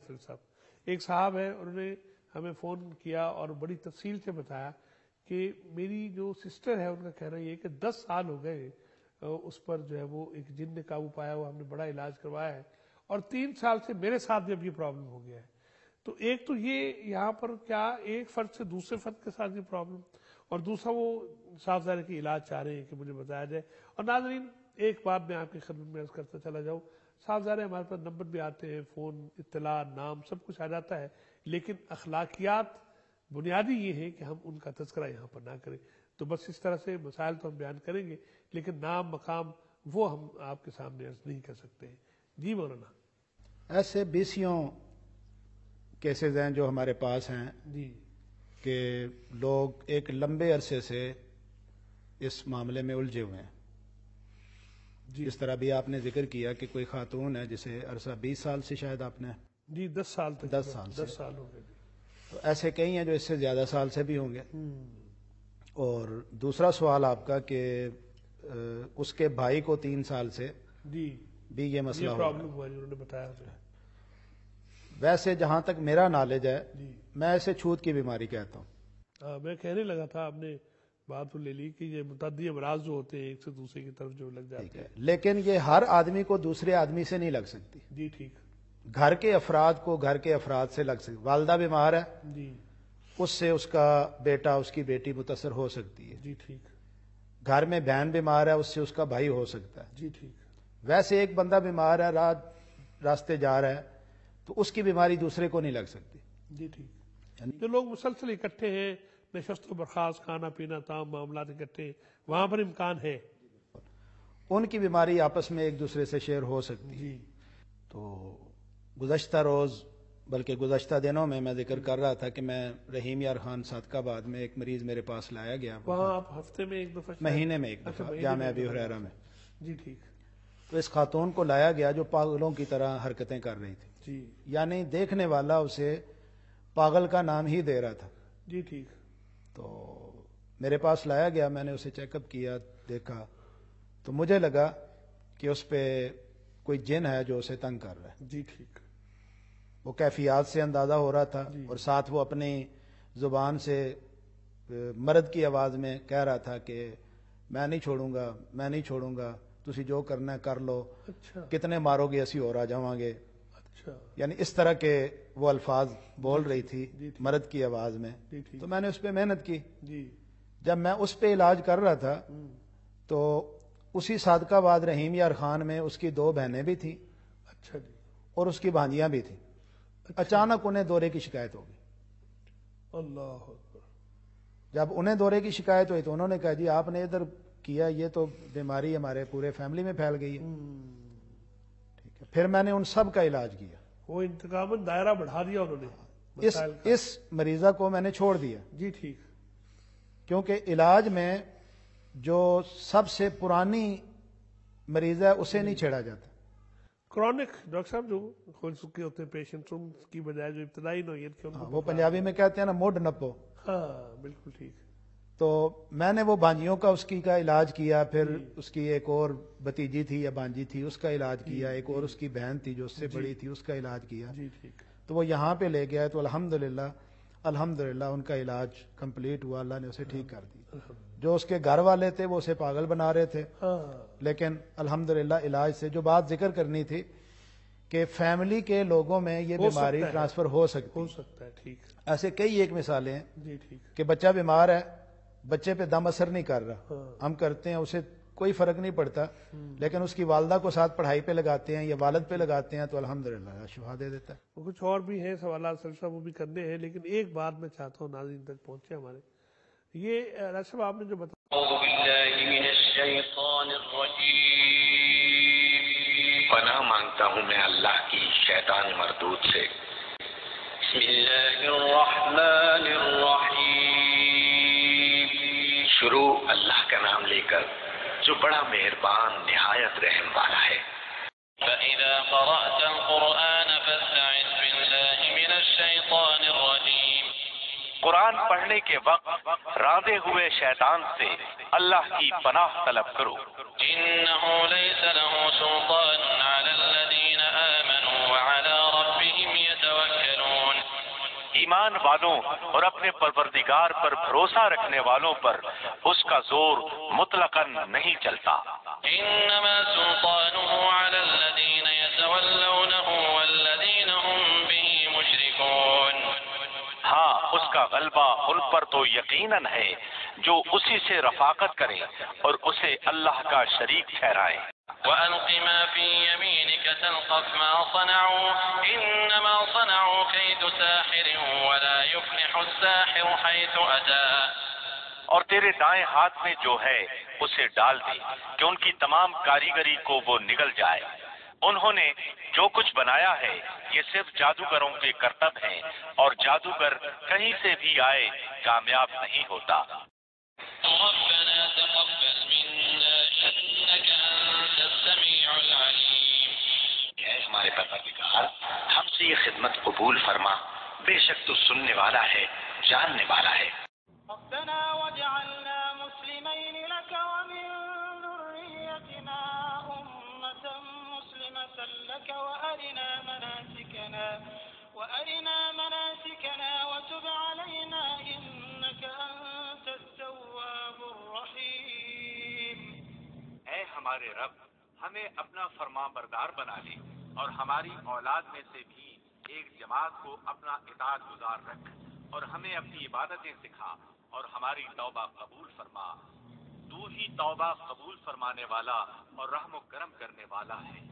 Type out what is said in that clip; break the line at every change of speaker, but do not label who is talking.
سر صاحب. ایک صاحب ہے, انہوں نے ہمیں فون کیا اور بڑی تفصیل سے بتایا کہ میری جو سسٹر ہے ان کا کہنا یہ ہے کہ 10 سال ہو گئے اس پر جو ہے وہ ایک جن نے قابو پایا ہوا, ہم نے بڑا علاج کروایا ہے, اور 3 سال سے میرے ساتھ بھی اب یہ پرابلم ہو گیا ہے. تو ایک تو یہ یہاں پر کیا ایک فرد سے دوسرے فرد کے ساتھ یہ پرابلم, اور دوسرا وہ صاف ظاہر کی علاج چاہ رہے ہیں کہ مجھے بتایا جائے. اور ناظرین ایک بات میں آپ کی خدمت میں عرض کرتا چلا جاؤں, صاف ظاہر ہے ہمارے پاس نمبر بھی آتے ہیں, فون اطلاع نام سب کچھ آ جاتا ہے, لیکن اخلاقیات بنیادی یہ ہے کہ ہم ان کا تذکرہ یہاں پر نہ کریں. تو بس اس طرح سے مسائل تو ہم بیان کریں گے, لیکن نام مقام وہ ہم آپ کے سامنے عرض نہیں کر سکتے ہیں. جی مولانا.
ایسے بیسیوں کیسز ہیں جو ہمارے پاس ہیں
جی
کہ لوگ ایک لمبے عرصے سے اس معاملے میں الجھے ہوئے ہیں.
جی
جس طرح بھی آپ نے ذکر کیا کہ کوئی خاتون ہے جسے عرصہ 20 سال سے شاید آپ نے
جی 10 سال تک
10 سال سے
10 سال ہو گئے.
تو ایسے کئی ہیں جو اس سے زیادہ سال سے بھی ہوں گے. اور دوسرا سوال آپ کا کہ اس کے بھائی کو 3 سال سے
جی
بھی یہ مسئلہ
یہ
ہو رہا
پرابلم ہوا جنہوں نے بتایا ہمیں.
ویسے جہاں تک میرا نالج ہے
جی
میں اسے چھوت کی بیماری کہتا ہوں.
میں کہنے لگا تھا, آپ نے بات تو لے لی کہ یہ متعدی امراض جو ہوتے ہیں ایک سے دوسرے کی طرف جو لگ جاتے ہیں.
لیکن یہ ہر آدمی کو دوسرے آدمی سے نہیں لگ سکتی.
جی ٹھیک.
گھر کے افراد کو گھر کے افراد سے لگ سکتی. والدہ بیمار ہے,
جی
اس سے اس کا بیٹا اس کی بیٹی متاثر ہو سکتی ہے.
جی ٹھیک.
گھر میں بہن بیمار ہے, اس سے اس کا بھائی ہو سکتا ہے.
جی ٹھیک.
ویسے ایک بندہ بیمار ہے, راستے جا رہا ہے, تو اس کی بیماری دوسرے کو نہیں لگ سکتی.
جی ٹھیک. جو لوگ مسلسل اکٹھے ہیں, نشست و برخاست, کھانا پینا تمام معاملات اکٹھے, وہاں پر امکان ہے
ان کی بیماری آپس میں ایک دوسرے سے شیئر ہو سکتی ہے.
جی.
تو گزشتہ روز بلکہ گزشتہ دنوں میں ذکر کر رہا تھا کہ میں رحیم یار خان صادق آباد میں ایک مریض میرے پاس لایا گیا.
وہاں آپ ہفتے میں ایک دفعہ
مہینے میں ایک دفعہ جامعہ ابی ہریرہ میں.
جی ٹھیک.
تو اس خاتون کو لایا گیا جو پاگلوں کی طرح حرکتیں کر رہی تھی.
جی.
یعنی دیکھنے والا اسے پاگل کا نام ہی دے رہا تھا.
جی ٹھیک.
تو میرے پاس لایا گیا, میں نے اسے چیک اپ کیا, دیکھا تو مجھے لگا کہ اس پہ کوئی جن ہے جو اسے تنگ کر رہا ہے.
جی ٹھیک.
وہ کیفیات سے اندازہ ہو رہا تھا, اور ساتھ وہ اپنی زبان سے مرد کی آواز میں کہہ رہا تھا کہ میں نہیں چھوڑوں گا, میں نہیں چھوڑوں گا, تسی جو کرنا ہے کر لو,
اچھا
کتنے مارو گے اسی اور آ جاواں گے.
اچھا.
یعنی اس طرح کے وہ الفاظ بول رہی تھی مرد کی آواز میں.
جی ٹھیک.
تو میں نے اس پہ محنت کی.
جی.
جب میں اس پہ علاج کر رہا تھا تو اسی صادق آباد رحیم یار خان میں اس کی 2 بہنیں بھی تھیں.
اچھا جی.
اور اس کی بھانجیاں بھی تھیں. اچانک انہیں دورے کی شکایت ہو گئی.
اللہ اکبر.
جب انہیں دورے کی شکایت ہوئی تو انہوں نے کہا جی آپ نے ادھر کیا, یہ تو بیماری ہمارے پورے فیملی میں پھیل گئی ہے. ٹھیک ہے. پھر میں نے ان سب کا علاج کیا.
وہ انتقاماً دائرہ بڑھا دیا انہوں نے
اس مریضہ کو میں نے چھوڑ دیا.
جی ٹھیک.
کیونکہ علاج میں جو سب سے پرانی مریض ہے اسے نہیں چھیڑا جاتا.
کرونک ڈاکٹر صاحب جو کھول چکے ہوتے ہیں پیشنٹ, ان کی بجائے جو ابتدائی نوعیت کے
وہ پنجابی میں کہتے ہیں نا موڈ نپو.
ہاں بالکل ٹھیک.
تو میں نے وہ بانجیوں کا اس کی کا علاج کیا. پھر اس کی ایک اور بتیجی تھی یا بانجی تھی, اس کا علاج کیا. ایک اور اس کی بہن تھی جو اس سے بڑی تھی, اس کا علاج کیا.
جی ٹھیک.
تو وہ یہاں پہ لے گیا تو الحمدللہ ان کا علاج کمپلیٹ ہوا, اللہ نے اسے ٹھیک کر دی. جو اس کے گھر والے تھے وہ اسے پاگل بنا رہے تھے, لیکن الحمدللہ علاج سے جو بات ذکر کرنی تھی کہ فیملی کے لوگوں میں یہ بیماری ٹرانسفر ہو سکتا
ہے. ٹھیک.
ایسے کئی ایک مثالیں ہیں.
جی ٹھیک.
کہ بچہ بیمار ہے, بچے پہ دم اثر نہیں کر رہا, ہم کرتے ہیں اسے کوئی فرق نہیں پڑتا, لیکن اس کی والدہ کو ساتھ پڑھائی پہ لگاتے ہیں یا والد پہ لگاتے ہیں تو الحمدللہ شفا دے دیتا ہے.
کچھ اور بھی ہیں سوالات سر صاحب, وہ بھی کرنے ہیں, لیکن ایک بات میں چاہتا ہوں ناظرین تک پہنچے ہمارے. یہ ڈاکٹر صاحب آپ نے جو بتایا,
اعوذ باللہ من الشیطان الرجیم, پناہ مانگتا ہوں میں اللہ کی شیطان مردود سے. بسم اللہ الرحمن الرحیم, شروع اللہ کا نام لے کر جو بڑا مہربان نہایت رحم والا ہے. فَإِذَا قَرَأْتَ الْقُرْآنَ فَاسْتَعِذْ بِاللَّهِ مِنَ الشَّيْطَانِ الرَّجِيمِ, قرآن پڑھنے کے وقت راندے ہوئے شیطان سے اللہ کی پناہ طلب کرو. إِنَّهُ لَيْسَ لَهُ سُلْطَانٌ عَلَى الَّذِينَ آمَنُوا وَعَلَى رَبِّهِمْ يَتَوَكَّلُونَ,
ایمان والوں اور اپنے پروردگار پر بھروسہ رکھنے والوں پر اس کا زور مطلقاً نہیں چلتا۔
انما سلطانه على الذين يتولونه والذين هم به مشركون۔
ہاں اس کا غلبہ ان پر تو یقیناً ہے جو اسی سے رفاقت کریں اور اسے اللہ کا شریک ٹھہرائیں۔
وَأَلْقِ مَا فِي يَمِينِكَ تَلْقَفْ مَا صَنَعُوا إِنَّمَا صَنَعُوا كَيْدُ سَاحِرٍ وَلَا يُفْلِحُ السَّاحِرُ حَيْثُ أَتَىٰ۔
اور تیرے دائیں ہاتھ میں جو ہے اسے ڈال دے کہ ان کی تمام کاریگری کو وہ نگل جائے۔ انہوں نے جو کچھ بنایا ہے یہ صرف جادوگروں کے کرتب ہیں، اور جادوگر کہیں سے بھی آئے کامیاب نہیں ہوتا۔
ربنا تقبل منا انك انت السميع العليم۔
اے ہمارے پروردگار، ہم سے یہ خدمت قبول فرما، بے شک تو سننے والا ہے، جاننے والا ہے۔
ربنا واجعلنا مسلمين لك ومن ذريتنا أمة مسلمة لك وأرنا مناسكنا وتب علينا إنك أنت التواب الرحيم۔
اے ہمارے رب، ہمیں اپنا فرما بردار بنا لے اور ہماری اولاد میں سے بھی ایک جماعت کو اپنا اطاعت گزار رکھ، اور ہمیں اپنی عبادتیں سکھا اور ہماری توبہ قبول فرما۔ تو ہی توبہ قبول فرمانے والا اور رحم و کرم کرنے والا ہے۔